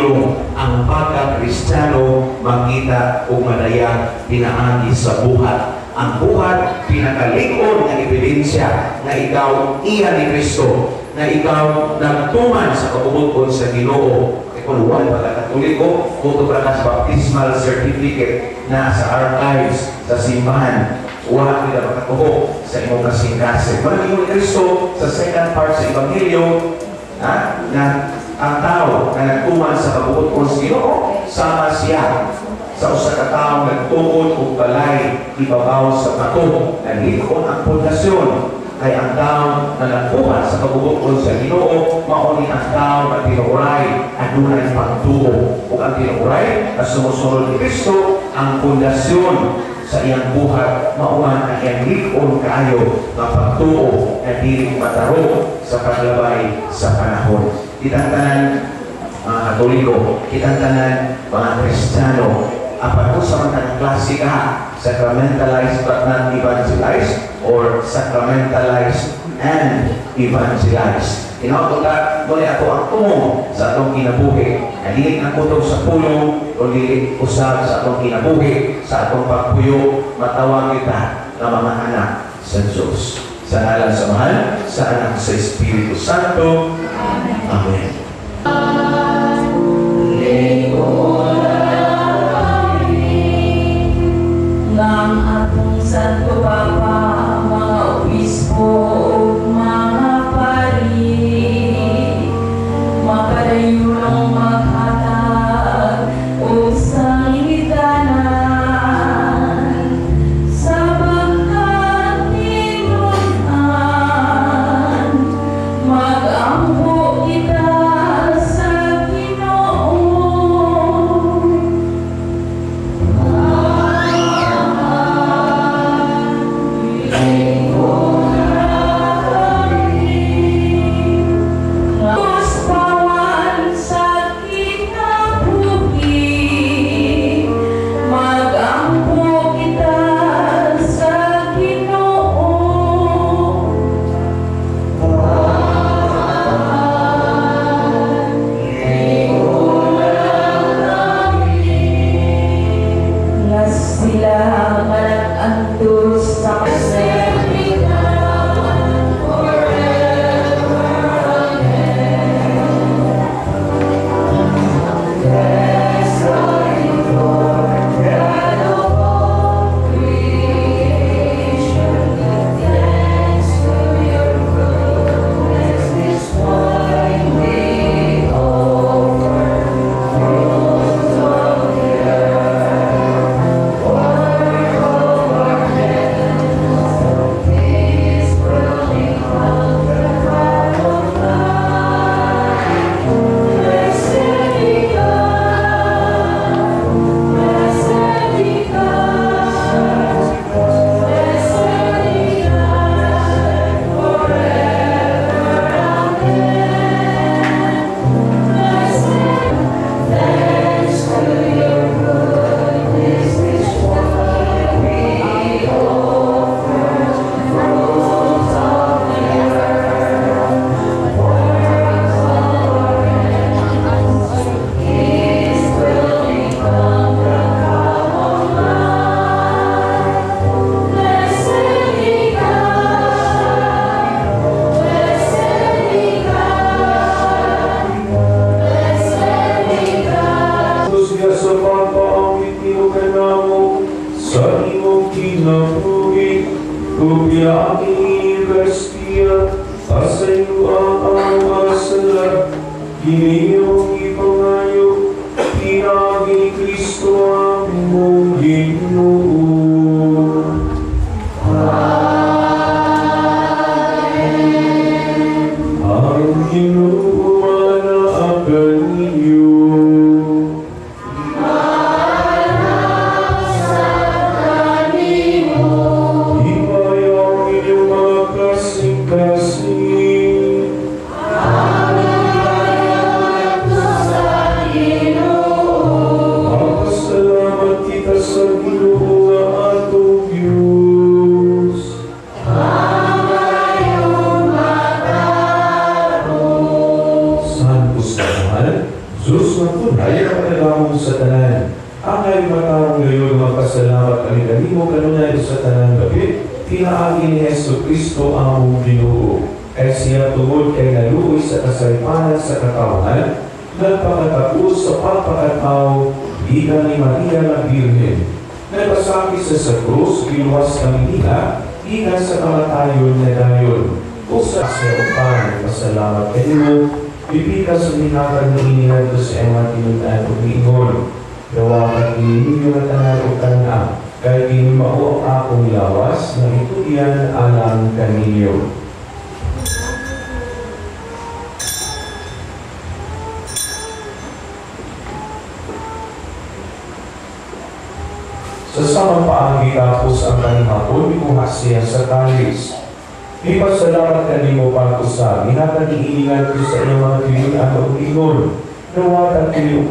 sulong ang pagka-Kristiyano makita o madaya pinaagi sa buhat. Ang buhat, pinakalikod na ebidensya na ikaw iya ni Kristo, na ikaw nagtuman sa kabubuton sa Ginoo. Kung wala pagkakatuliko, Photographs Baptismal Certificate na sa archives sa simbahan. Wala kita makatuho sa imong kasing-kasing. Maraming Kristo sa second part sa Ebanghelyo na ang tao na nagtuman sa kabubuton sa Ginoo, sama siya sa usa ka tawo nagtuon og balay ibabaw sa bato. Nalikon ang pundasyon kay ang tao na nagtuman sa kabubuton sa Ginoo mao ni ang tao na tinuray adunay pagtuo. Ug ang tinuray na sumusunod ni Kristo ang pundasyon sa iyang buhat mauman ang iyang likon kaayo nga pagtuo na dili mataro sa paglabay sa panahon. Kitang tanan mga Katoliko, kitang tanan mga Kristiyano, apan sa mga klase ka, sacramentalized but not evangelized, or sacramentalized and evangelized. Tinawag doon ako ang tumong sa atong kinabuhi. Dili ang kutog sa pulong o dili usab sa atong kinabuhi, sa atong pagpuyo, matawag kita na mga anak sa Diyos. Sa ngalan sa Mahal, sa Anak, sa Espiritu Santo. Amen. Ng atong Santo Papa, mga obispo, mga pari, makadayo ng maghatag o sangidanan sa pagkatinunan, mag-ampo kita sa Ginoo. Kasih tunay ang panalangin sa tanan. Ang ay matawang ngayon magpasalamat kami kanimo kanunay sa tanan gabi. Pinaagi ni Yesu Kristo ang among Ginoo. Kay siya tungod kay naluoy sa kasaypanan sa katawan, nagpakatapos sa pagpakataw, gikan ni Maria na Birhen. Nagpasakit sa krus, giluwas kami nila, gikan sa kamatayon na dayon. O sa upan, pasalamat kanimo, bibika sa minakan ni inihado sa eman tinunaan o niingon. Dawakan ninyo na tanan o kana, kaya ginimao ang akong lawas, na ito iyan alang kaninyo. Sa samang paagi tapos ang kanihapon, ikuha siya sa kalis. Ipasalamat kanimo para ko sa ginatag-iingan ko sa iyong mga tinunan o ingon. Nawatan kayo